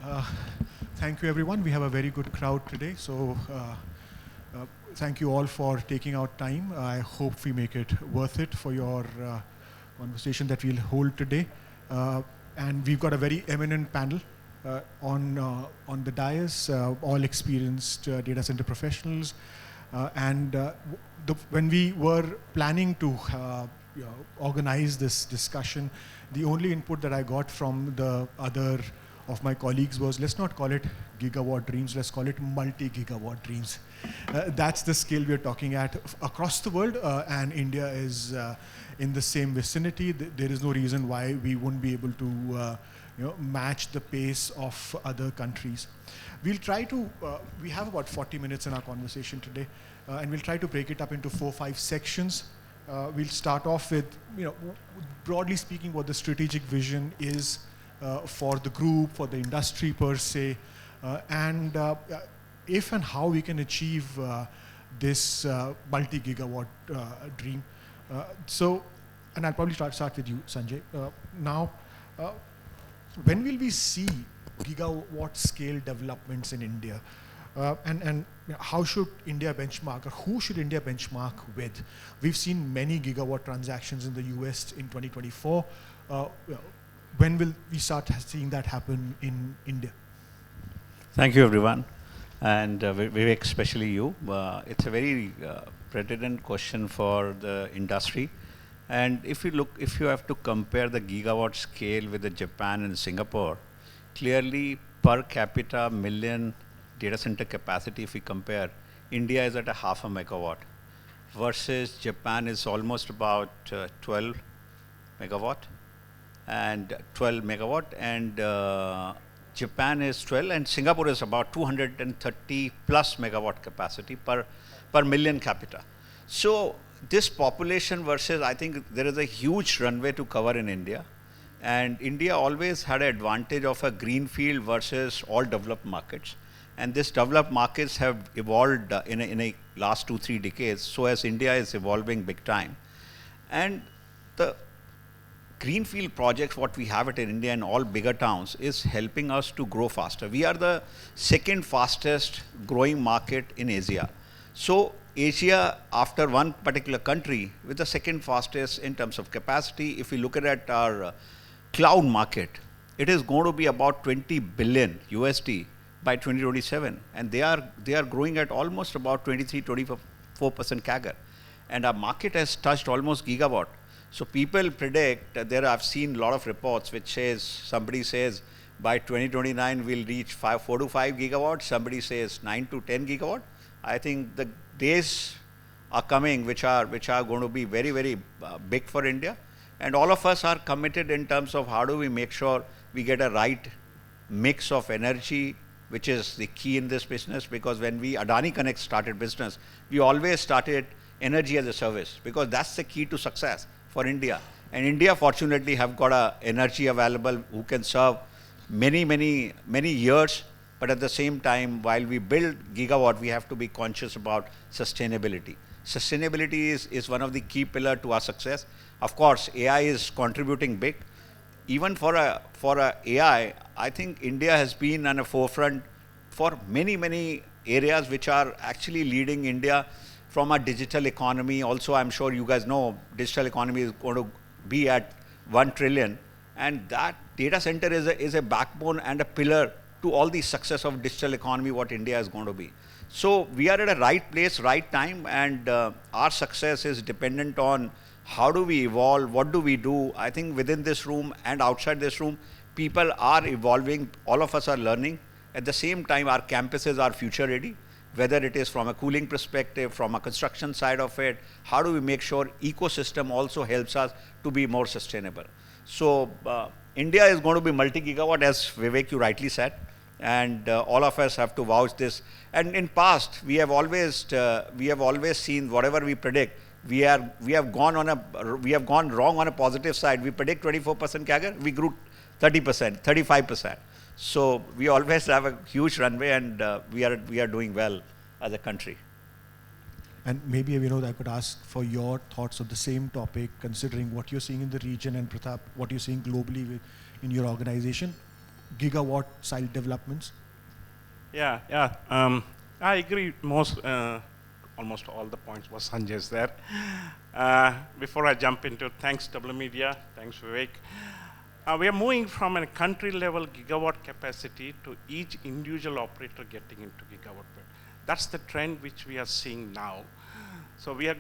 Uh, Thank you, everyone. We have a very good crowd today, so thank you all for taking out time. I hope we make it worth it for your conversation that we'll hold today. And we've got a very eminent panel on the dais, all experienced data center professionals. When we were planning to organize this discussion, the only input that I got from the other of my colleagues was, let's not call it gigawatt dreams, let's call it multi-gigawatt dreams. That's the scale we're talking at across the world, and India is in the same vicinity. There is no reason why we wouldn't be able to match the pace of other countries. We'll try to, we have about 40 minutes in our conversation today, and we'll try to break it up into 4 or 5 sections. We'll start off with, broadly speaking, what the strategic vision is for the group, for the industry per se, and if and how we can achieve this multi-gigawatt dream. And I'll probably start with you, Sanjay. Now, when will we see gigawatt scale developments in India? And how should India benchmark, or who should India benchmark with? We've seen many gigawatt transactions in the US in 2024. When will we start seeing that happen in India? Thank you, everyone. And Vivek, especially you. It's a very pertinent question for the industry. And if you have to compare the gigawatt scale with the Japan and Singapore, clearly per capita million data center capacity, if we compare, India is at a 0.5 megawatt versus Japan is almost about 12 megawatt. And 12 megawatt, and Japan is 12, and Singapore is about 230 plus megawatt capacity per million capita. So this population versus, I think there is a huge runway to cover in India, and India always had an advantage of a greenfield versus all developed markets, and these developed markets have evolved in a last 2-3 decades, so as India is evolving big time. And the greenfield projects, what we have it in India and all bigger towns, is helping us to grow faster. We are the second fastest growing market in Asia. So Asia, after one particular country, with the second fastest in terms of capacity. If we look at our cloud market, it is going to be about 20 billion USD by 2027. And they are growing at almost about 23-24% CAGR. And our market has touched almost gigawatt. So people predict, I've seen a lot of reports which says, somebody says by 2029 we'll reach 4 to 5 gigawatts, somebody says 9 to 10 gigawatt. I think the days are coming which are going to be very, very big for India. And all of us are committed in terms of how do we make sure we get a right mix of energy, which is the key in this business, because when AdaniConneX started business, we always started energy as a service, because that's the key to success for India. And India, fortunately, have got a energy available who can serve many, many, many years. But at the same time, while we build gigawatt, we have to be conscious about sustainability. Sustainability is one of the key pillars to our success. Of course, AI is contributing big. Even for a AI, I think India has been on the forefront for many, many areas which are actually leading India from a digital economy. Also, I'm sure you guys know digital economy is going to be at 1 trillion, and that data center is a backbone and a pillar to all the success of digital economy what India is going to be. So we are at a right place, right time, and our success is dependent on how do we evolve, what do we do. I think within this room and outside this room, people are evolving, all of us are learning. At the same time, our campuses are future ready. Whether it is from a cooling perspective, from a construction side of it, how do we make sure ecosystem also helps us to be more sustainable? So India is going to be multi-gigawatt, as Vivek, you rightly said, and all of us have to vouch this. And in past, we have always seen whatever we predict, we have gone wrong on a positive side. We predict 24% CAGR, we grew 30%, 35%. So we always have a huge runway, and we are doing well as a country. And maybe, Vinod, I could ask for your thoughts on the same topic, considering what you're seeing in the region, and Pratap, what you're seeing globally in your organization. gigawatt site developments? Yeah. I agree almost all the points was Sanjay's there. Before I jump into, thanks W.Media, thanks Vivek. We are moving from a country level gigawatt capacity to each individual operator getting into gigawatt. That's the trend which we are seeing now. So we have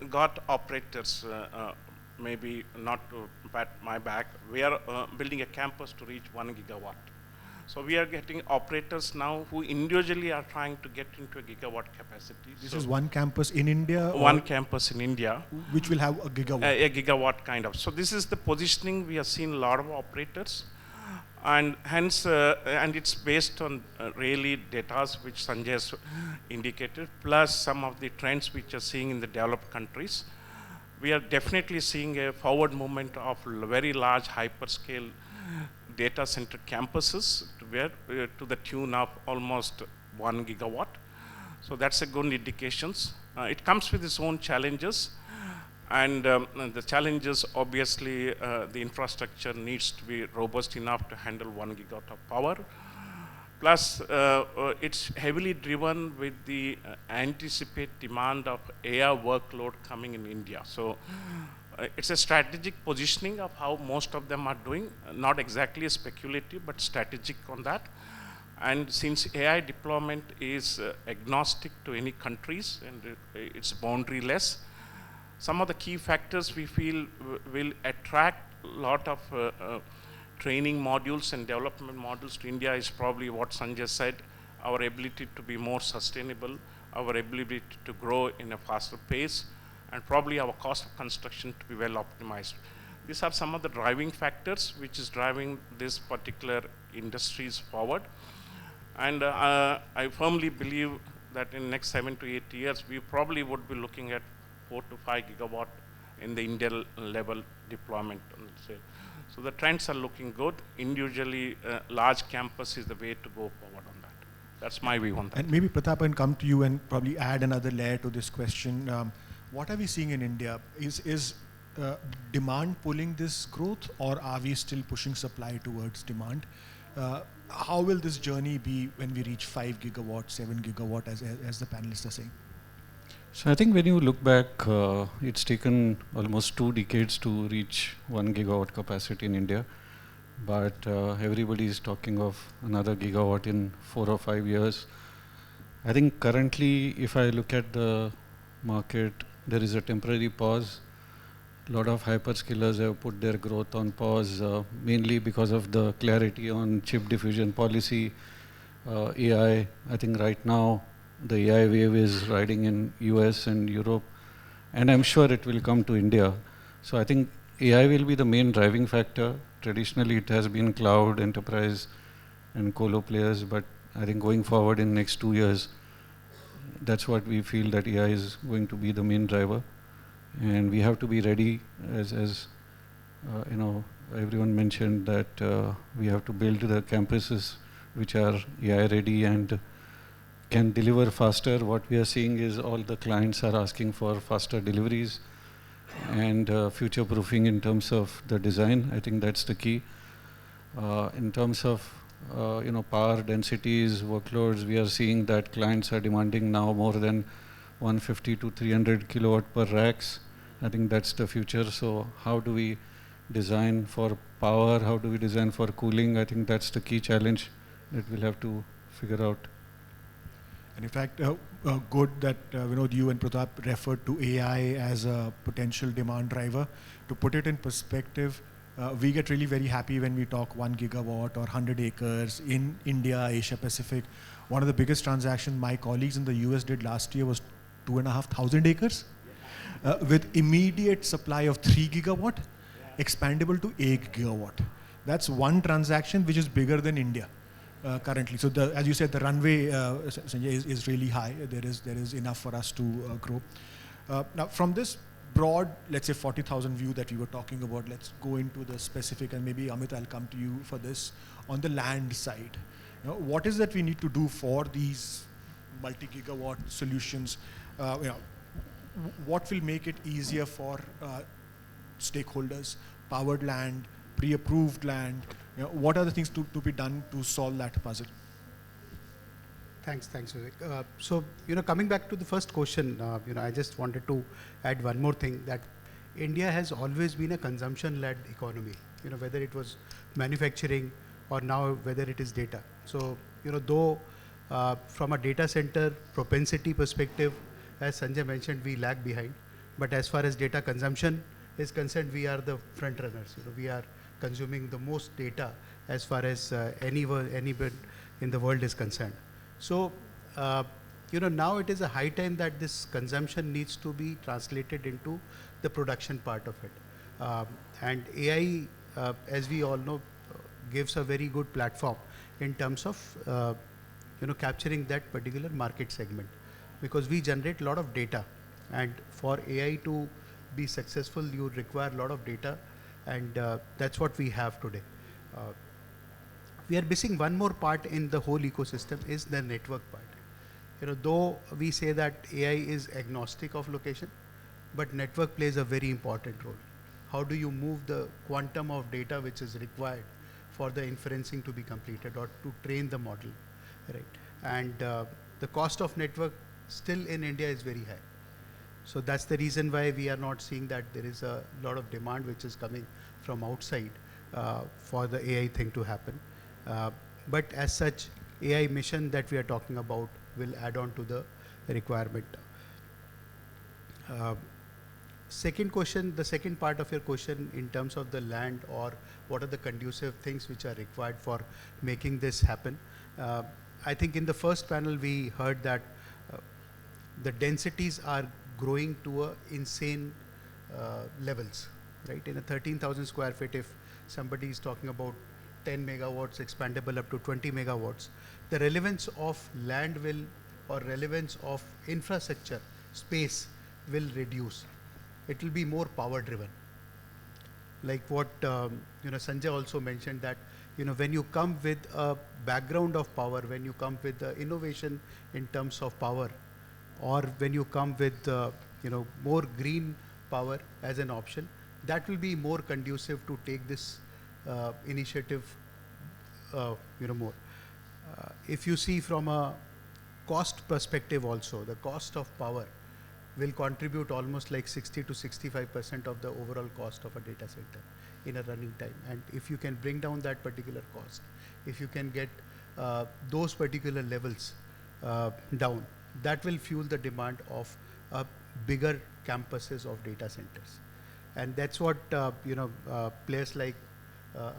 got operators, maybe not to pat my back, we are building a campus to reach 1 gigawatt. So we are getting operators now who individually are trying to get into a gigawatt capacity. This is one campus in India? One campus in India. Which will have a gigawatt? A gigawatt kind of. So this is the positioning we have seen a lot of operators. And hence, and it's based on really data which Sanjay has indicated, plus some of the trends which are seeing in the developed countries. We are definitely seeing a forward movement of very large hyperscale data center campuses to the tune of almost 1 gigawatt. So that's a good indications. It comes with its own challenges. And the challenges, obviously, the infrastructure needs to be robust enough to handle 1 gigawatt of power. Plus, it's heavily driven with the anticipated demand of AI workload coming in India. So it's a strategic positioning of how most of them are doing, not exactly speculative, but strategic on that. And since AI deployment is agnostic to any countries and it's boundaryless, some of the key factors we feel will attract a lot of training modules and development modules to India is probably what Sanjay said, our ability to be more sustainable, our ability to grow in a faster pace, and probably our cost of construction to be well optimized. These are some of the driving factors which is driving this particular industries forward. And I firmly believe that in the next 7 to 8 years, we probably would be looking at 4 to 5 gigawatt in the India level deployment. So the trends are looking good. Individually, large campus is the way to go forward on that. That's my view on that. And maybe Pratap, can come to you and probably add another layer to this question. What are we seeing in India? Is demand pulling this growth, or are we still pushing supply towards demand? How will this journey be when we reach 5 gigawatt, 7 gigawatt, as the panelists are saying? So I think when you look back, it's taken almost 2 decades to reach 1 gigawatt capacity in India. But everybody is talking of another gigawatt in 4 or 5 years. I think currently, if I look at the market, there is a temporary pause. A lot of hyperscalers have put their growth on pause, mainly because of the clarity on chip diffusion policy, AI. I think right now, the AI wave is riding in US and Europe, and I'm sure it will come to India. So I think AI will be the main driving factor. Traditionally, it has been cloud, enterprise, and colo players, but I think going forward in next 2 years, that's what we feel that AI is going to be the main driver. And we have to be ready, as you know, everyone mentioned that we have to build the campuses which are AI ready and can deliver faster. What we are seeing is all the clients are asking for faster deliveries and future proofing in terms of the design. I think that's the key. In terms of power densities, workloads, we are seeing that clients are demanding now more than 150 to 300 kilowatt per racks. I think that's the future. So how do we design for power? How do we design for cooling? I think that's the key challenge that we'll have to figure out. And in fact, good that Vinod, you and Pratap referred to AI as a potential demand driver. To put it in perspective, we get really very happy when we talk 1 gigawatt or 100 acres in India, Asia Pacific. One of the biggest transactions my colleagues in the US did last year was 2,500 acres with immediate supply of 3 gigawatt, expandable to 8 gigawatt. That's one transaction which is bigger than India. Currently. So as you said, the runway Sanjay, is really high. There is enough for us to grow. Now from this broad, let's say 40,000 view that we were talking about, let's go into the specific, and maybe Amit, I'll come to you for this. On the land side, what is that we need to do for these multi-gigawatt solutions? What will make it easier for stakeholders, powered land, pre-approved land, What are the things to be done to solve that puzzle? Thanks, Vivek. So, coming back to the first question, I just wanted to add one more thing, that India has always been a consumption-led economy, whether it was manufacturing or now whether it is data. So, though from a data center propensity perspective, as Sanjay mentioned, we lag behind, but as far as data consumption is concerned, we are the front runners. We are consuming the most data as far as anyone in the world is concerned. So, now it is a high time that this consumption needs to be translated into the production part of it. And AI, as we all know, gives a very good platform in terms of, capturing that particular market segment, because we generate a lot of data, and for AI to be successful, you require a lot of data, and that's what we have today. We are missing one more part in the whole ecosystem, is the network part. Though we say that AI is agnostic of location, but network plays a very important role. How do you move the quantum of data which is required for the inferencing to be completed or to train the model, right? And the cost of network still in India is very high. So that's the reason why we are not seeing that there is a lot of demand which is coming from outside for the AI thing to happen. But as such, AI mission that we are talking about will add on to the requirement. Second question, the second part of your question in terms of the land or what are the conducive things which are required for making this happen. I think in the first panel we heard that the densities are growing to insane levels, right? In a 13,000 square feet, if somebody is talking about 10 megawatts expandable up to 20 megawatts, the relevance of land will, or relevance of infrastructure space will reduce. It will be more power driven. Like what Sanjay also mentioned, that when you come with a background of power, when you come with the innovation in terms of power, or when you come with more green power as an option, that will be more conducive to take this initiative more. If you see from a cost perspective also, the cost of power will contribute almost like 60 to 65% of the overall cost of a data center in a running time. And if you can bring down that particular cost, if you can get those particular levels down, that will fuel the demand of bigger campuses of data centers. And that's what players like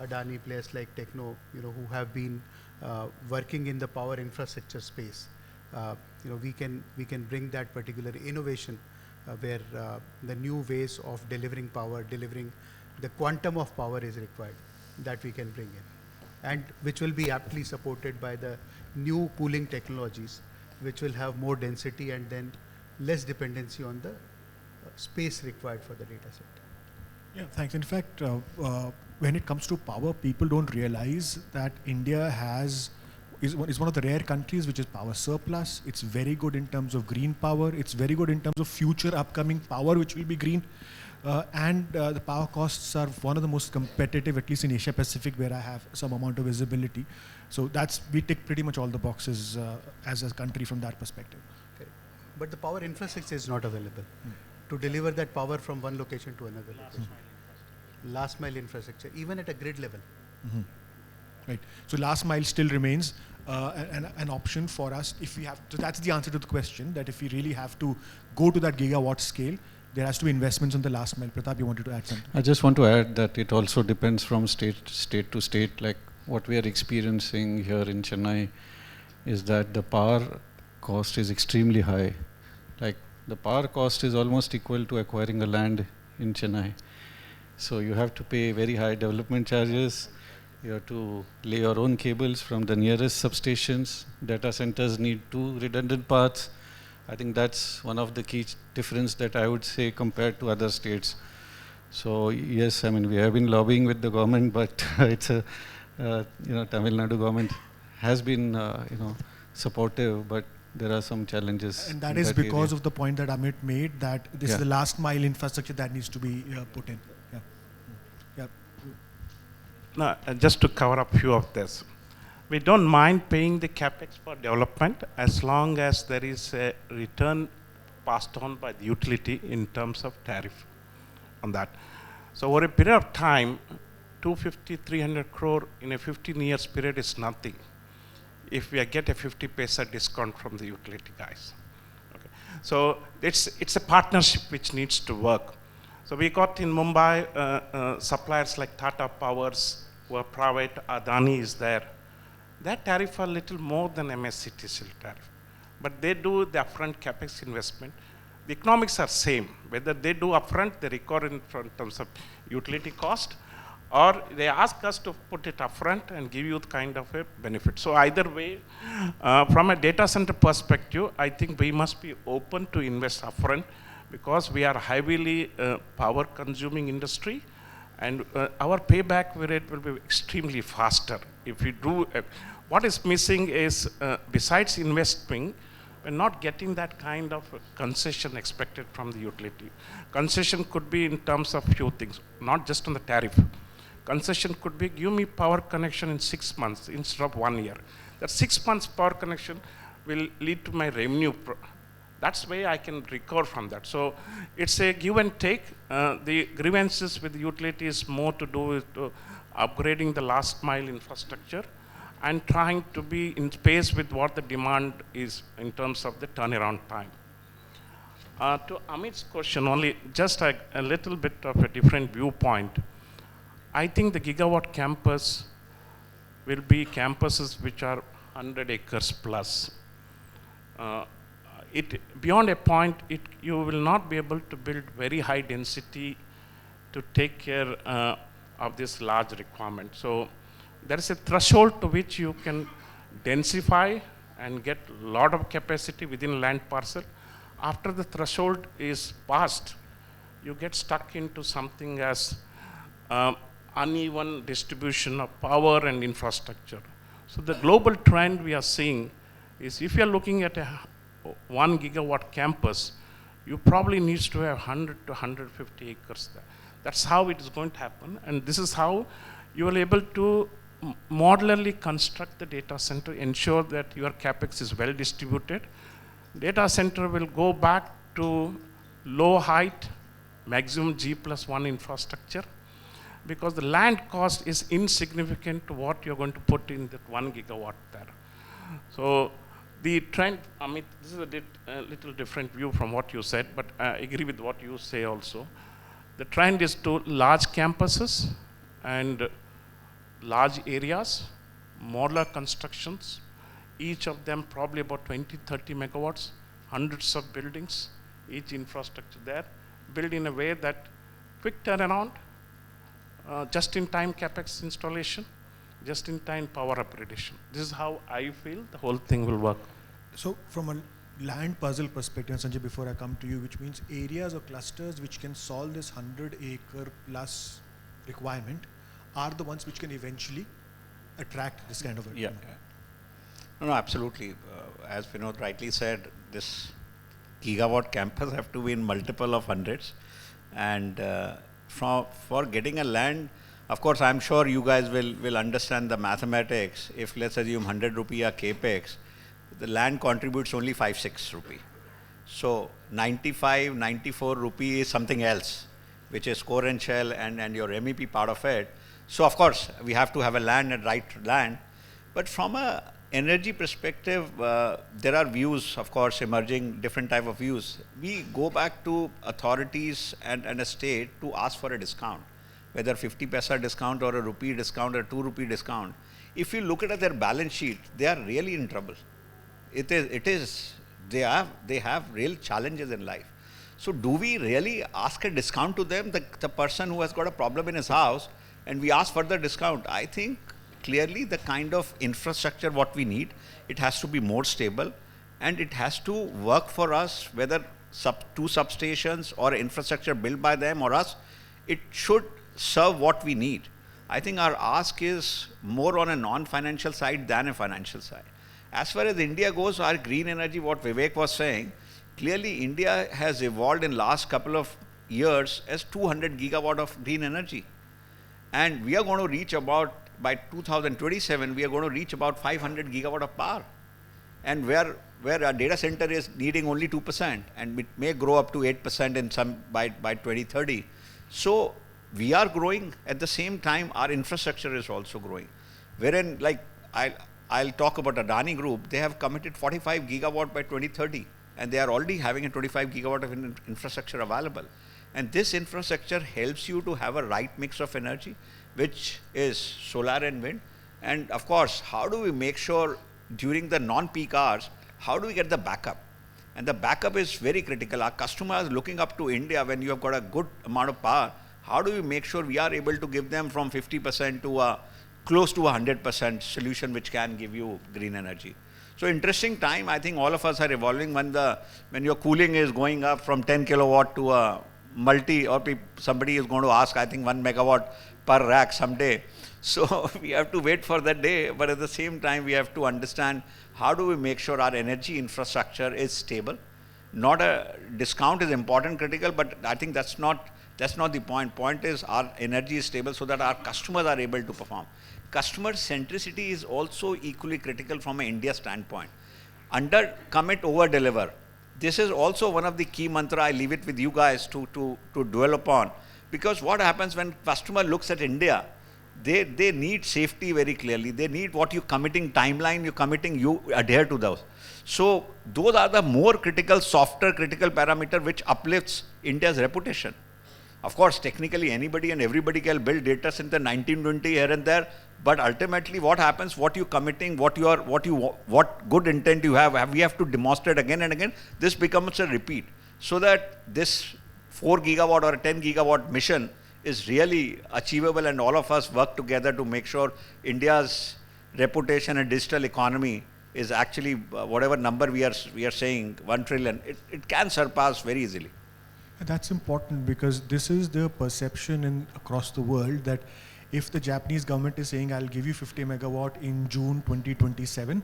Adani, players like Techno, who have been working in the power infrastructure space. We can bring that particular innovation where the new ways of delivering power, delivering the quantum of power is required, that we can bring in, and which will be aptly supported by the new cooling technologies, which will have more density and then less dependency on the space required for the data center. Yeah, thanks. In fact, when it comes to power, people don't realize that India is one of the rare countries which is power surplus. It's very good in terms of green power. It's very good in terms of future upcoming power which will be green. And the power costs are one of the most competitive, at least in Asia Pacific, where I have some amount of visibility. So we tick pretty much all the boxes as a country from that perspective. Okay. But the power infrastructure is not available to deliver that power from one location to another location. Last mile infrastructure, even at a grid level. Mm-hmm. Right. So last mile still remains an option for us if we have. So that's the answer to the question, that if we really have to go to that gigawatt scale, there has to be investments on the last mile. Pratap, you wanted to add something? I just want to add that it also depends from state to state. Like what we are experiencing here in Chennai is that the power cost is extremely high. Like the power cost is almost equal to acquiring a land in Chennai. So you have to pay very high development charges. You have to lay your own cables from the nearest substations. Data centers need 2 redundant paths. I think that's one of the key difference that I would say compared to other states. So yes, I mean we have been lobbying with the government, but it's a Tamil Nadu government has been supportive, but there are some challenges. And that is because of the point that Amit made, that this is the last mile infrastructure that needs to be put in. Yeah. just to cover up few of this. We don't mind paying the capex for development as long as there is a return passed on by the utility in terms of tariff on that. So over a period of time, 250, 300 crore in a 15 years period is nothing if we get a 50 paisa discount from the utility guys. Okay. So it's a partnership which needs to work. So we got in Mumbai suppliers like Tata Powers who are private, Adani is there. Their tariff are little more than MSCTCL tariff. But they do the upfront capex investment. The economics are same. Whether they do upfront, they record in terms of utility cost, or they ask us to put it upfront and give you kind of a benefit. So either way, from a data center perspective, I think we must be open to invest upfront because we are heavily power consuming industry, and our payback rate will be extremely faster. If we do, what is missing is besides investing, we're not getting that kind of concession expected from the utility. Concession could be in terms of few things, not just on the tariff. Concession could be give me power connection in 6 months instead of 1 year. That 6 months power connection will lead to my revenue. That's why I can recover from that. So it's a give and take. The grievances with the utility is more to do with upgrading the last mile infrastructure and trying to be in pace with what the demand is in terms of the turnaround time. To Amit's question, only just a little bit of a different viewpoint. I think the gigawatt campus will be campuses which are 100 acres plus. Beyond a point, you will not be able to build very high density to take care of this large requirement. So there is a threshold to which you can densify and get a lot of capacity within land parcel. After the threshold is passed, you get stuck into something as uneven distribution of power and infrastructure. So the global trend we are seeing is if you are looking at a 1 gigawatt campus, you probably need to have 100 to 150 acres there. That's how it is going to happen, and this is how you will be able to modularly construct the data center, ensure that your capex is well distributed. Data center will go back to low height, maximum G+1 infrastructure, because the land cost is insignificant to what you're going to put in that 1 gigawatt there. So the trend, Amit, this is a little different view from what you said, but I agree with what you say also. The trend is to large campuses and large areas, modular constructions, each of them probably about 20, 30 megawatts, hundreds of buildings, each infrastructure there, built in a way that quick turnaround, just-in-time capex installation, just-in-time power upgradation. This is how I feel the whole thing will work. So from a land puzzle perspective, Sanjay, before I come to you, which means areas or clusters which can solve this 100-acre plus requirement are the ones which can eventually attract this kind of a... Yeah. No, absolutely. As Vinod rightly said, this gigawatt campus have to be in multiple of hundreds. And for getting a land, of course, I'm sure you guys will understand the mathematics. If let's assume 100 rupee a capex, the land contributes only 5-6 rupee. So 95, 94 rupee is something else, which is core and shell and your MEP part of it. So of course, we have to have a land and right land. But from a energy perspective, there are views, of course, emerging, different type of views. We go back to authorities and a state to ask for a discount, whether 50 paisa discount or a rupee discount or 2 rupee discount. If you look at their balance sheet, they are really in trouble. They have real challenges in life. So do we really ask a discount to them, the person who has got a problem in his house, and we ask for the discount? I think clearly the kind of infrastructure what we need, it has to be more stable and it has to work for us, whether two substations or infrastructure built by them or us, it should serve what we need. I think our ask is more on a non-financial side than a financial side. As far as India goes, our green energy, what Vivek was saying, clearly India has evolved in last couple of years as 200 gigawatt of green energy. And we are going to reach about, by 2027, we are going to reach about 500 gigawatt of power. And where our data center is needing only 2%, and it may grow up to 8% in some by 2030. So we are growing. At the same time, our infrastructure is also growing. Wherein, like, I'll talk about Adani Group. They have committed 45 gigawatt by 2030, and they are already having a 25 gigawatt of infrastructure available. And this infrastructure helps you to have a right mix of energy, which is solar and wind. And of course, how do we make sure during the non-peak hours, how do we get the backup? And the backup is very critical. Our customers looking up to India when you have got a good amount of power. How do we make sure we are able to give them from 50% to a close to 100% solution which can give you green energy? So interesting time. I think all of us are evolving when your cooling is going up from 10 kilowatt to a multi, or somebody is going to ask, I think 1 megawatt per rack someday. So we have to wait for that day, but at the same time we have to understand how do we make sure our energy infrastructure is stable. Not a discount is important, critical, but I think that's not the point. Point is our energy is stable so that our customers are able to perform. Customer centricity is also equally critical from an India standpoint. Under commit, over deliver. This is also one of the key mantra. I leave it with you guys to dwell upon, because what happens when customer looks at India, they need safety very clearly. They need what you're committing, timeline you're committing, you adhere to those. So those are the more critical, softer critical parameter which uplifts India's reputation. Of course, technically anybody and everybody can build data center 1920 here and there, but ultimately what happens, what you're committing, what good intent you have, we have to demonstrate again and again. This becomes a repeat, so that this 4 gigawatt or a 10 gigawatt mission is really achievable, and all of us work together to make sure India's reputation and digital economy is actually whatever number we are saying, 1 trillion, it can surpass very easily. That's important, because this is the perception across the world that if the Japanese government is saying, I'll give you 50 megawatt in June 2027,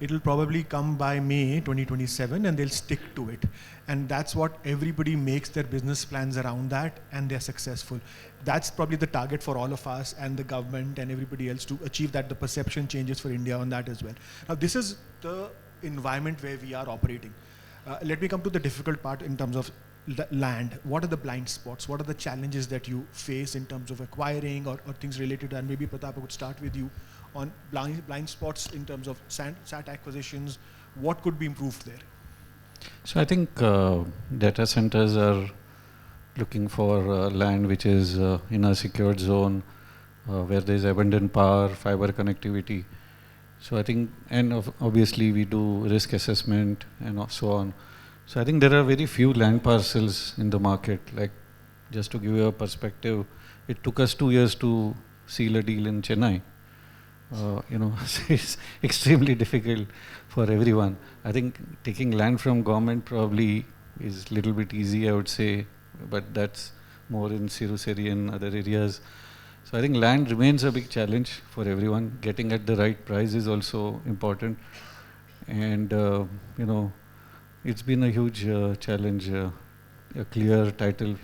it'll probably come by May 2027 and they'll stick to it. And that's what everybody makes their business plans around that, and they're successful. That's probably the target for all of us and the government and everybody else, to achieve that. The perception changes for India on that as well. Now, this is the environment where we are operating. Let me come to the difficult part in terms of land. What are the blind spots? What are the challenges that you face in terms of acquiring or things related to that? And maybe Pratap, I would start with you on blind spots in terms of SAT acquisitions. What could be improved there? So I think data centers are looking for land which is in a secured zone where there is abundant power, fiber connectivity. So I think, and obviously we do risk assessment and so on. So I think there are very few land parcels in the market. Like, just to give you a perspective, it took us 2 years to seal a deal in Chennai. It's extremely difficult for everyone. I think taking land from government probably is a little bit easy, I would say, but that's more in Siruseri and other areas. So I think land remains a big challenge for everyone. Getting at the right price is also important. And, it's been a huge challenge. A clear title,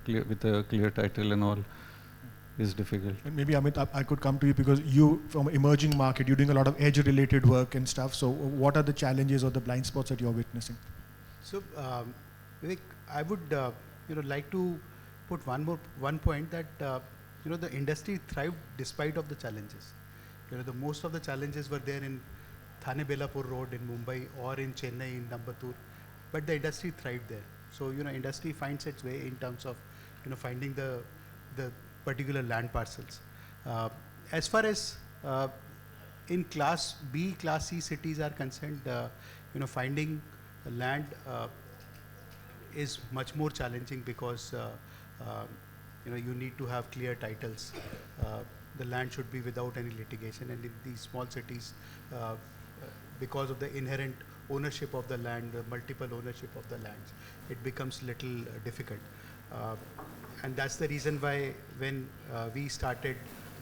with a clear title and all, is difficult. And maybe Amit, I could come to you, because you, from emerging market, you're doing a lot of edge-related work and stuff. So what are the challenges or the blind spots that you're witnessing? So, Vivek, I would like to put one point that the industry thrived despite of the challenges. The most of the challenges were there in Thane Belapur Road in Mumbai or in Chennai in Nambatur, but the industry thrived there. So industry finds its way in terms of finding the particular land parcels. As far as in Class B, Class C cities are concerned, finding land is much more challenging, because you need to have clear titles. The land should be without any litigation, and in these small cities, because of the inherent ownership of the land, the multiple ownership of the lands, it becomes little difficult. And that's the reason why when we started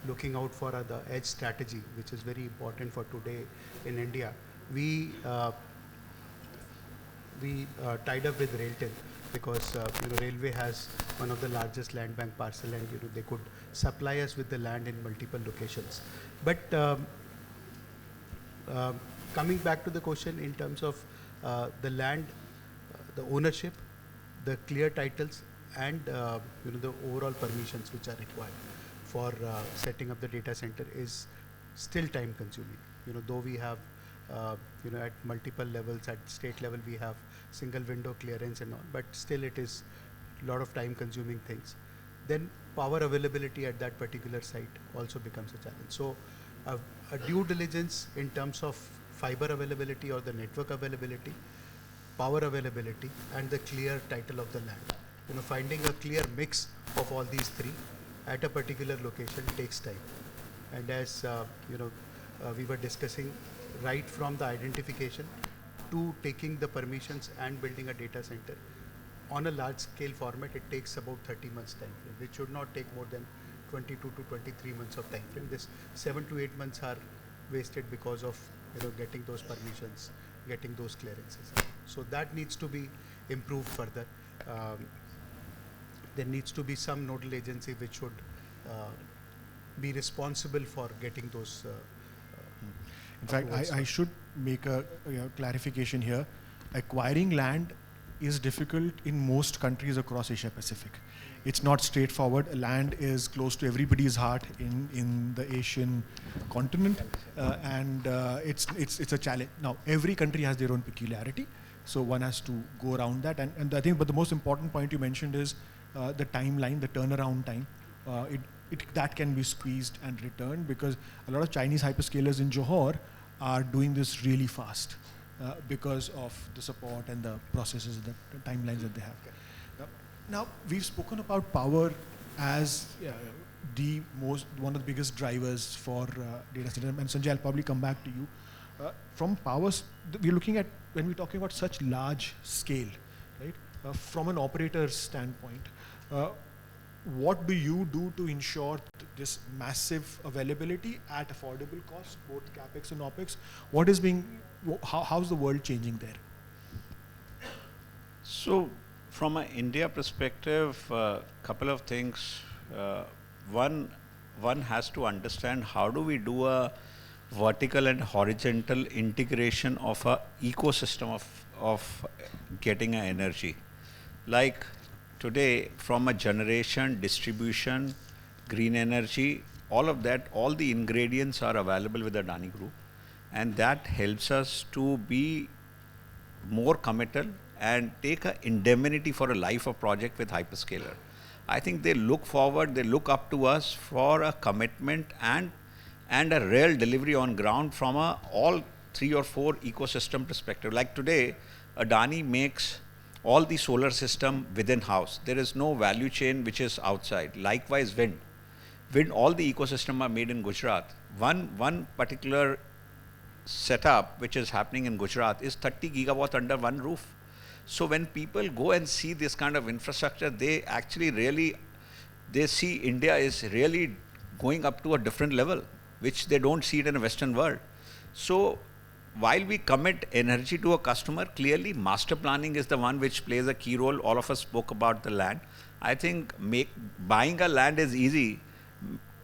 looking out for the edge strategy, which is very important for today in India, we tied up with RailTel because railway has one of the largest land bank parcel, and they could supply us with the land in multiple locations. But coming back to the question in terms of the land, the ownership, the clear titles, and the overall permissions which are required for setting up the data center is still time consuming. Though we have at multiple levels, at state level we have single window clearance and all, but still it is a lot of time consuming things. Then power availability at that particular site also becomes a challenge. So a due diligence in terms of fiber availability or the network availability, power availability, and the clear title of the land. Finding a clear mix of all these three at a particular location takes time. And as we were discussing, right from the identification to taking the permissions and building a data center on a large scale format, it takes about 30 months time frame, which should not take more than 22 to 23 months of time frame. This 7 to 8 months are wasted because of getting those permissions, getting those clearances. So that needs to be improved further. There needs to be some nodal agency which should be responsible for getting those. In fact, I should make a clarification here. Acquiring land is difficult in most countries across Asia Pacific. It's not straightforward. Land is close to everybody's heart in the Asian continent, and it's a challenge. Now, every country has their own peculiarity, so one has to go around that. And I think, but the most important point you mentioned is the timeline, the turnaround time. That can be squeezed and returned, because a lot of Chinese hyperscalers in Johor are doing this really fast because of the support and the processes, the timelines that they have. Now, we've spoken about power as one of the biggest drivers for data center. And Sanjay, I'll probably come back to you. From power, we're looking at, when we're talking about such large scale, right? From an operator's standpoint, what do you do to ensure this massive availability at affordable cost, both capex and opex? What is how's the world changing there? So, from an India perspective, couple of things. One has to understand how do we do a vertical and horizontal integration of a ecosystem of getting an energy. Like today, from a generation, distribution, green energy, all of that, all the ingredients are available with the Adani Group, and that helps us to be more committal and take an indemnity for a life of project with hyperscaler. I think they look forward, they look up to us for a commitment and a real delivery on ground from all 3 or 4 ecosystem perspective. Like today, Adani makes all the solar system within house. There is no value chain which is outside. Likewise, wind. All the ecosystem are made in Gujarat. One particular setup which is happening in Gujarat is 30 gigawatt under one roof. So when people go and see this kind of infrastructure, they actually they see India is really going up to a different level, which they don't see it in the Western world. So while we commit energy to a customer, clearly master planning is the one which plays a key role. All of us spoke about the land. I think buying a land is easy.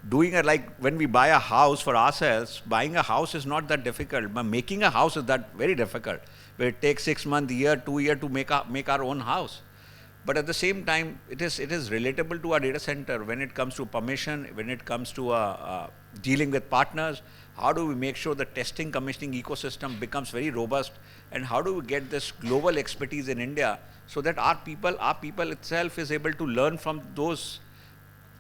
Doing it like when we buy a house for ourselves, buying a house is not that difficult, but making a house is that very difficult, where it takes 6 months, year, 2 years to make our own house. But at the same time, it is relatable to our data center when it comes to permission, when it comes to dealing with partners. How do we make sure the testing, commissioning ecosystem becomes very robust, and how do we get this global expertise in India so that our people itself is able to learn from those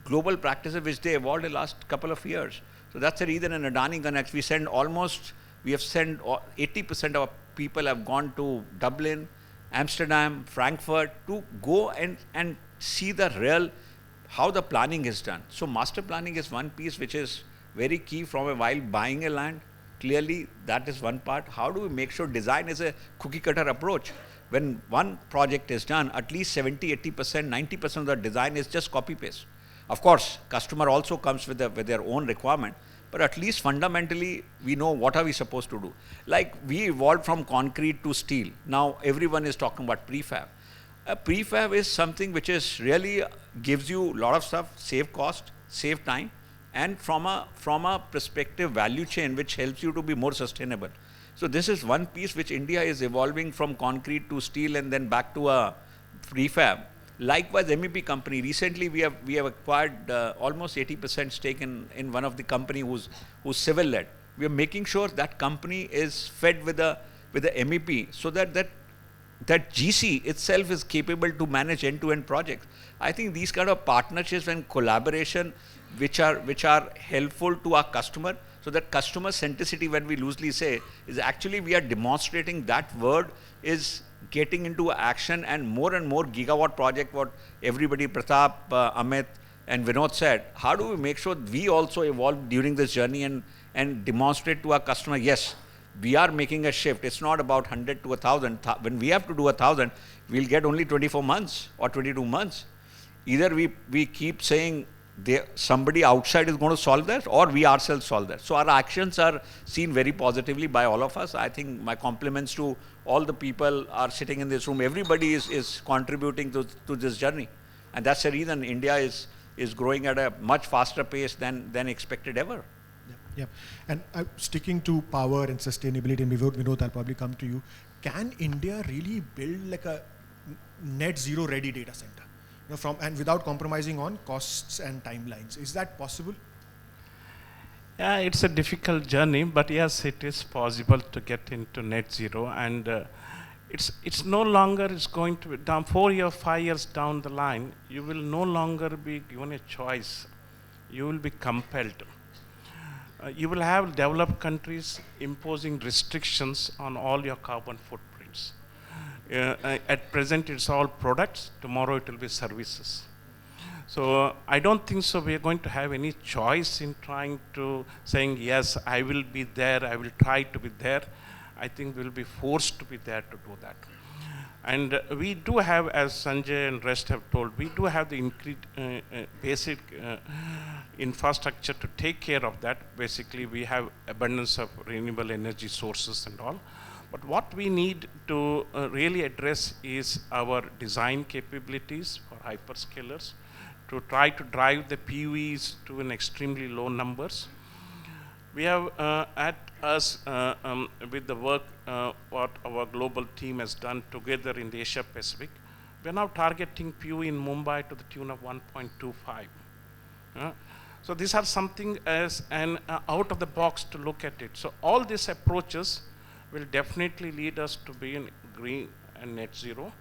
global practices which they evolved in the last couple of years. So that's the reason in AdaniConneX we have sent 80% of our people have gone to Dublin, Amsterdam, Frankfurt to go and see the real, how the planning is done. So master planning is one piece which is very key while buying a land. Clearly that is one part. How do we make sure design is a cookie cutter approach? When one project is done, at least 70, 80%, 90% of the design is just copy paste. Of course, customer also comes with their own requirement, but at least fundamentally, we know what are we supposed to do. Like we evolved from concrete to steel. Now everyone is talking about prefab. A prefab is something which is really gives you a lot of stuff, save cost, save time, and from a perspective value chain which helps you to be more sustainable. So this is one piece which India is evolving from concrete to steel and then back to a prefab. Likewise, MEP company, recently we have acquired almost 80% stake in one of the company who's civil led. We are making sure that company is fed with the MEP so that GC itself is capable to manage end-to-end projects. I think these kind of partnerships and collaboration which are helpful to our customer, so that customer centricity, when we loosely say, is actually we are demonstrating that word is getting into action, and more gigawatt project, what everybody, Pratap, Amit and Vinod said, how do we make sure we also evolve during this journey and demonstrate to our customer, yes, we are making a shift. It's not about 100 to 1,000. When we have to do 1,000, we'll get only 24 months or 22 months. Either we keep saying somebody outside is going to solve that, or we ourselves solve that. So our actions are seen very positively by all of us. I think my compliments to all the people are sitting in this room. Everybody is contributing to this journey. And that's the reason India is growing at a much faster pace than expected ever. Yeah. And sticking to power and sustainability, and Vinod, I'll probably come to you. Can India really build like a net zero ready data center? And without compromising on costs and timelines? Is that possible? Yeah, it's a difficult journey, but yes, it is possible to get into net zero, and it's no longer is going to be down 5 years down the line. You will no longer be given a choice. You will be compelled. You will have developed countries imposing restrictions on all your carbon footprints. At present, it's all products. Tomorrow, it will be services. So I don't think so we are going to have any choice in trying to saying, yes, I will be there, I will try to be there. I think we will be forced to be there to do that. And we do have, as Sanjay and rest have told, we do have the basic infrastructure to take care of that. Basically, we have abundance of renewable energy sources and all. But what we need to really address is our design capabilities for hyperscalers, to try to drive the PUEs to an extremely low numbers. We have at us with the work what our global team has done together in the Asia Pacific, we are now targeting PUE in Mumbai to the tune of 1.25. So these are something as an out of the box to look at it. So all these approaches will definitely lead us to be in green and net zero.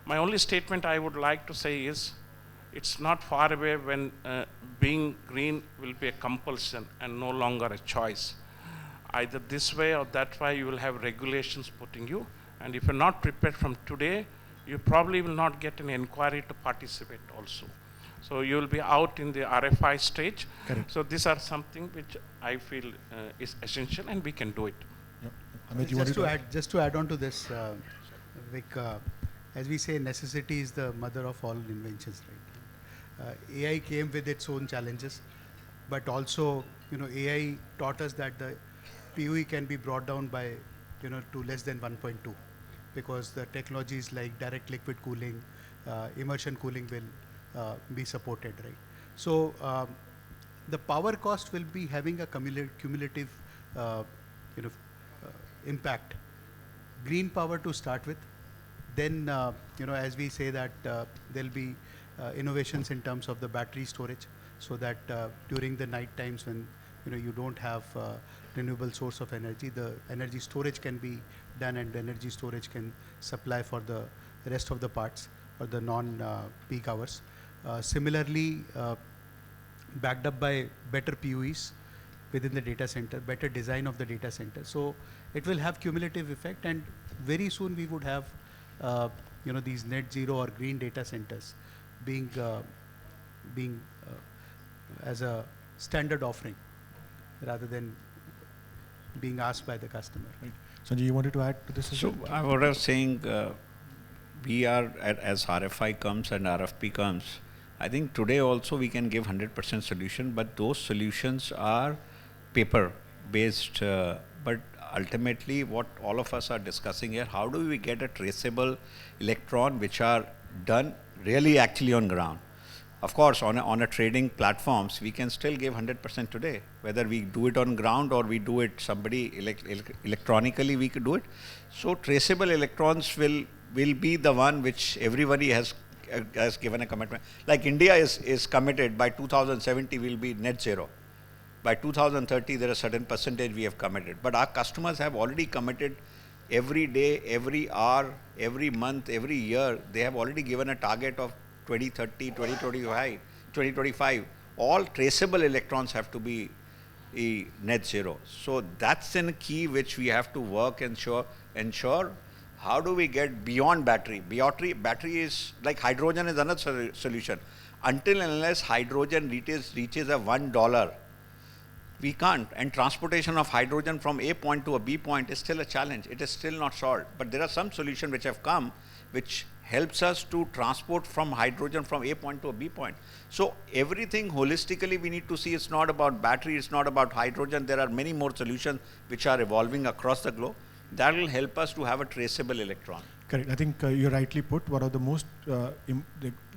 My only statement I would like to say is, it's not far away when being green will be a compulsion and no longer a choice. Either this way or that way, you will have regulations putting you, and if you're not prepared from today, you probably will not get an inquiry to participate also. So you will be out in the RFI stage. Correct. So these are something which I feel is essential, and we can do it. Yep. Amit, just to add on to this, Vivek, as we say, necessity is the mother of all inventions, right? AI came with its own challenges, but also, AI taught us that the PUE can be brought down by, to less than 1.2, because the technologies like direct liquid cooling, immersion cooling will be supported, right? So the power cost will be having a cumulative, impact. Green power to start with, then as we say that there'll be innovations in terms of the battery storage, so that during the night times when you don't have renewable source of energy, the energy storage can be done, and the energy storage can supply for the rest of the parts or the non-peak hours. Similarly, backed up by better PUEs within the data center, better design of the data center. So it will have cumulative effect, and very soon we would have these net zero or green data centers being as a standard offering rather than being asked by the customer. Right. Sanjay, you wanted to add to this as well? So what I was saying, we are, as RFI comes and RFP comes, I think today also we can give 100% solution, but those solutions are paper-based. But ultimately, what all of us are discussing here, how do we get a traceable electron which are done really actually on ground. Of course, on a trading platforms, we can still give 100% today. Whether we do it on ground or we do it electronically, we could do it. So traceable electrons will be the one which everybody has given a commitment. Like India is committed by 2070 will be net zero. By 2030, there is a certain percentage we have committed. But our customers have already committed every day, every hour, every month, every year. They have already given a target of 2030, 2025. All traceable electrons have to be net zero. So that's a key which we have to work and ensure. How do we get beyond battery? Battery is like hydrogen is another solution. Until and unless hydrogen reaches a $1, we can't. And transportation of hydrogen from A point to a B point is still a challenge. It is still not solved. But there are some solutions which have come which helps us to transport from hydrogen from A point to a B point. So everything holistically we need to see. It's not about battery, it's not about hydrogen. There are many more solutions which are evolving across the globe. That will help us to have a traceable electron. Correct. I think you rightly put. One of the most the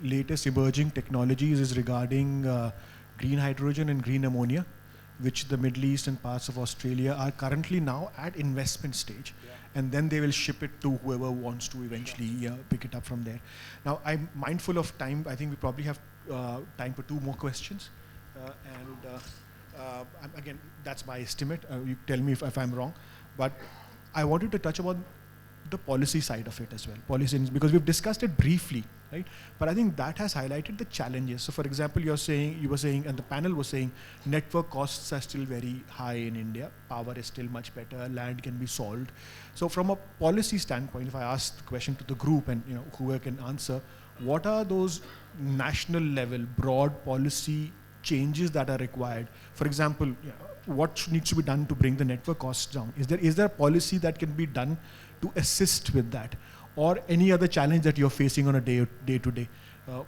latest emerging technologies is regarding green hydrogen and green ammonia, which the Middle East and parts of Australia are currently now at investment stage. Yeah. And then they will ship it to whoever wants to eventually pick it up from there. Now, I'm mindful of time. I think we probably have time for 2 more questions. Again, that's my estimate. You tell me if I'm wrong. But I wanted to touch upon the policy side of it as well. Policy, because we've discussed it briefly, right? But I think that has highlighted the challenges. So for example, you were saying, and the panel was saying, network costs are still very high in India. Power is still much better. Land can be solved. So from a policy standpoint, if I ask the question to the group and whoever can answer, what are those national level broad policy changes that are required? For example, what needs to be done to bring the network costs down? Is there a policy that can be done to assist with that, or any other challenge that you're facing on a day-to-day?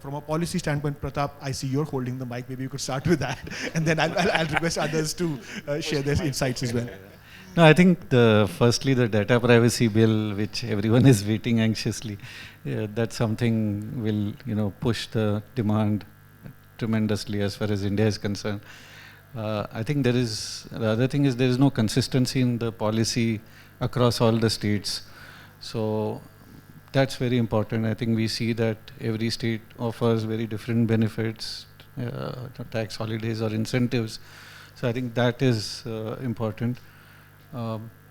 From a policy standpoint, Pratap, I see you're holding the mic. Maybe you could start with that, and then I'll request others to share their insights as well. No, I think firstly the data privacy bill, which everyone is waiting anxiously, that's something will push the demand tremendously as far as India is concerned. I think the other thing is there is no consistency in the policy across all the states. So that's very important. I think we see that every state offers very different benefits, tax holidays or incentives. So I think that is important.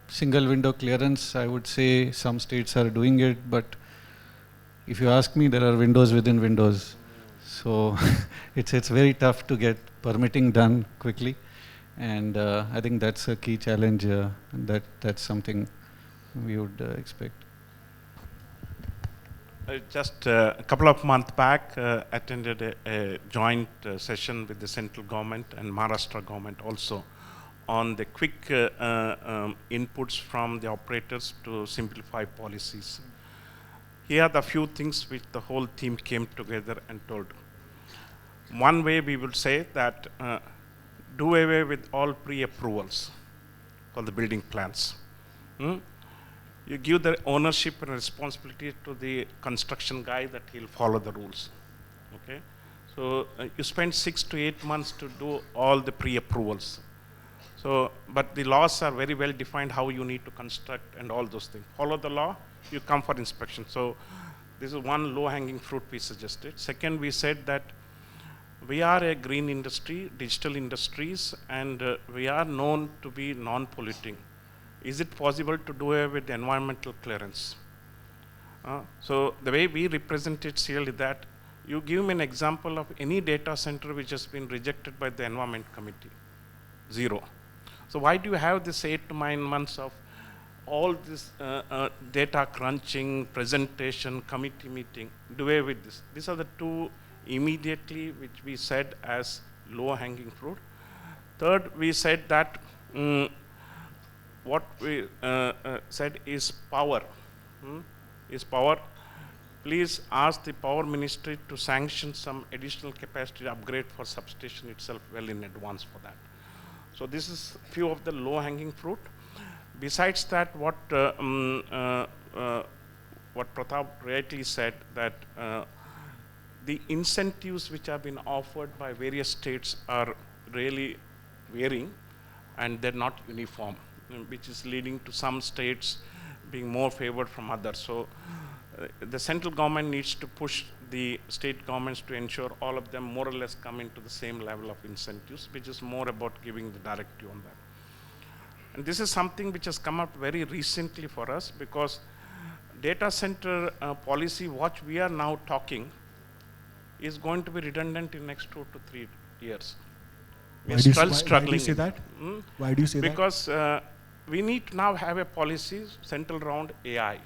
Single window clearance, I would say some states are doing it, but if you ask me, there are windows within windows. So it's very tough to get permitting done quickly. And I think that's a key challenge. That's something we would expect. Just a couple of months back, attended a joint session with the central government and Maharashtra government also on the quick inputs from the operators to simplify policies. Here are the few things which the whole team came together and told. One way we will say that do away with all pre-approvals for the building plans. You give the ownership and responsibility to the construction guy that he'll follow the rules. Okay, so you spend 6 to 8 months to do all the pre-approvals. So, but the laws are very well defined how you need to construct and all those things. Follow the law, you come for inspection. So this is one low-hanging fruit we suggested. Second, we said that we are a green industry, digital industries, and we are known to be non-polluting. Is it possible to do away with environmental clearance? So the way we represent it clearly that you give me an example of any data center which has been rejected by the Environment Committee. 0. So why do you have this 8 to 9 months of all this data crunching, presentation, committee meeting? Do away with this. These are the 2 immediately which we said as low-hanging fruit. Third, we said that what we said is power. Is power. Please ask the power ministry to sanction some additional capacity upgrade for substation itself well in advance for that. So this is few of the low-hanging fruit. Besides that, what what Pratap rightly said, that the incentives which have been offered by various states are really varying, and they're not uniform, which is leading to some states being more favored from others. So the central government needs to push the state governments to ensure all of them more or less come into the same level of incentives, which is more about giving the directive on that. And this is something which has come up very recently for us, because data center policy, what we are now talking, is going to be redundant in next 2 to 3 years. We are still struggling. Why do you say that? Why do you say because, that? Because we need to now have a policy centered around AI.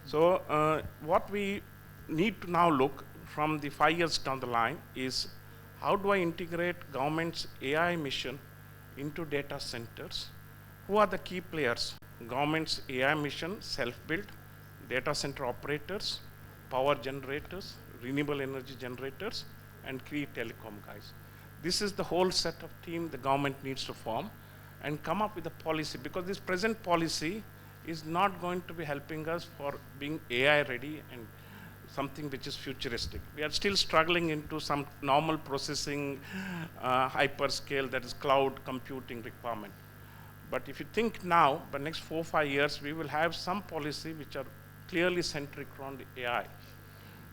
So what we need to now look from the 5 years down the line is, how do I integrate government's AI mission into data centers? Who are the key players? Government's AI mission, self-built, data center operators, power generators, renewable energy generators, and key telecom guys. This is the whole set of team the government needs to form and come up with a policy, because this present policy is not going to be helping us for being AI ready and something which is futuristic. We are still struggling into some normal processing, hyperscale, that is cloud computing requirement. But if you think now, by next 4 or 5 years, we will have some policy which are clearly centric around the AI.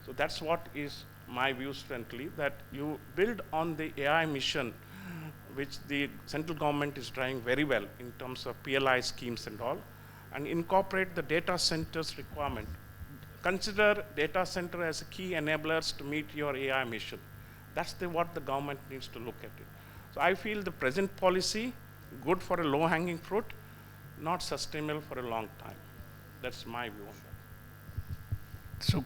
So that's what is my view strengthly, that you build on the AI mission, which the central government is driving very well in terms of PLI schemes and all, and incorporate the data centers requirement. Consider data center as a key enablers to meet your AI mission. That's what the government needs to look at it. So I feel the present policy, good for a low-hanging fruit, not sustainable for a long time. That's my view on that. So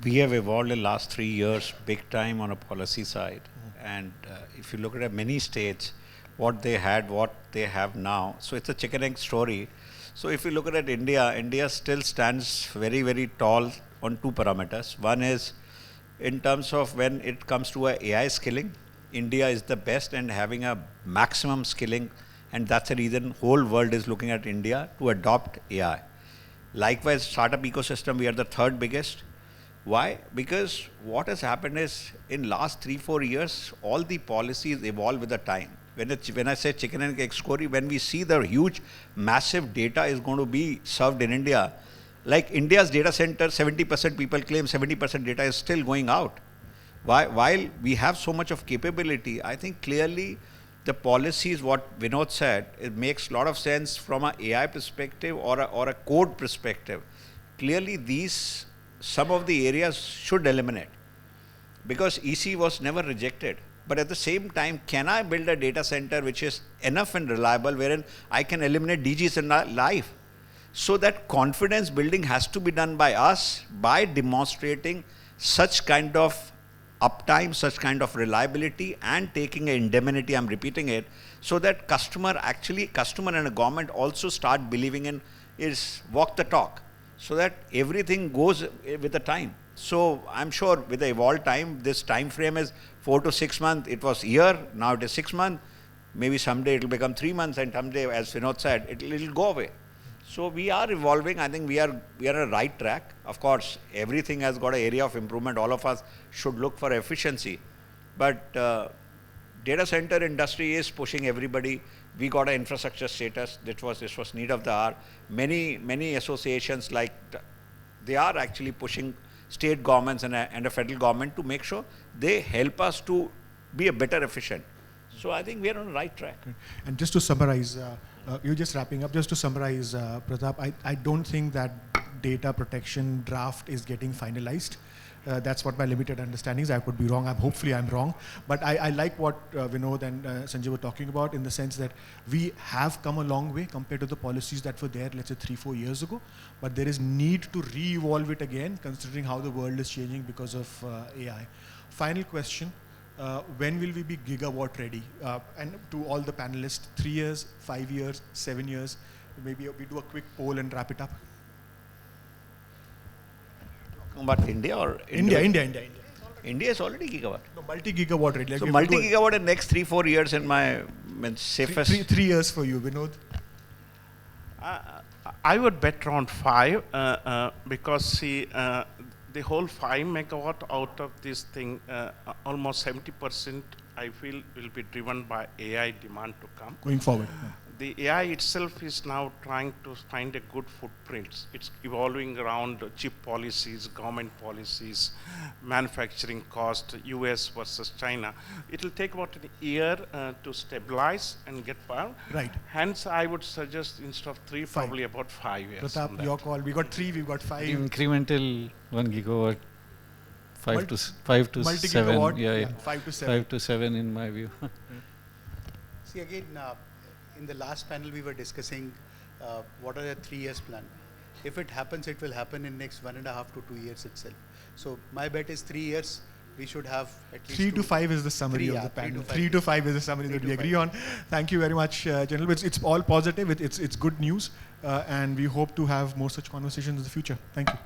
we have evolved in the last 3 years big time on a policy side. And if you look at many states, what they had, what they have now, so it's a chicken egg story. So if you look at India, India still stands very, very tall on 2 parameters. One is in terms of when it comes to AI skilling, India is the best and having a maximum skilling, and that's the reason whole world is looking at India to adopt AI. Likewise, startup ecosystem, we are the 3rd biggest. Why? Because what has happened is in last 3-4 years, all the policies evolve with the time. When I say chicken and egg story, when we see the huge, massive data is going to be served in India, like India's data center, 70% people claim 70% data is still going out. While we have so much of capability, I think clearly the policies, what Vinod said, it makes a lot of sense from an AI perspective or a code perspective. Clearly some of the areas should eliminate, because EC was never rejected. But at the same time, can I build a data center which is enough and reliable wherein I can eliminate DGs in life? So that confidence building has to be done by us by demonstrating such kind of uptime, such kind of reliability, and taking an indemnity, I'm repeating it, so that customer and a government also start believing in is walk the talk, so that everything goes with the time. So I'm sure with the evolved time, this time frame is 4 to 6 months. It was year, now it is 6 months. Maybe someday it will become 3 months, and someday, as Vinod said, it'll go away. So we are evolving. I think we are on a right track. Of course, everything has got an area of improvement. All of us should look for efficiency. But data center industry is pushing everybody. We got an infrastructure status. This was need of the hour. Many associations, like they are actually pushing state governments and a federal government to make sure they help us to be a better efficient. So I think we are on the right track. And just to summarize, you're just wrapping up. Just to summarize, Pratap, I don't think that data protection draft is getting finalized. That's what my limited understanding is. I could be wrong. Hopefully I'm wrong. But I like what Vinod and Sanjay were talking about, in the sense that we have come a long way compared to the policies that were there, let's say 3-4 years ago. But there is need to re-evolve it again, considering how the world is changing because of AI. Final question. When will we be gigawatt ready? And to all the panelists, 3 years, 5 years, 7 years, maybe we do a quick poll and wrap it up. About India or India. India is already gigawatt. No, multi-gigawatt ready. Like so multi-gigawatt in next 3-4 years in my safest. 3 years for you, Vinod. I would bet around 5 because see, the whole 5 megawatt out of this thing, almost 70% I feel will be driven by AI demand to come. Going forward. The AI itself is now trying to find a good footprint. It's evolving around chip policies, government policies, manufacturing cost, US versus China. It will take about a year to stabilize and get power. Right. Hence, I would suggest instead of 3, probably about 5 years. Pratap, your call. We got 3, we've got 5. Incremental 1 gigawatt, 5 to 7. Multi-gigawatt, Yeah, 5 to 7. 5 to 7 in my view. See again, in the last panel we were discussing what are the 3 years plan. If it happens, it will happen in next 1.5 to 2 years itself. So my bet is 3 years. We should have at least 3 to 5 is the summary of the panel. 3 to 5 is the summary that we agree on. Thank you very much, gentlemen. It's all positive. It's good news, and we hope to have more such conversations in the future. Thank you.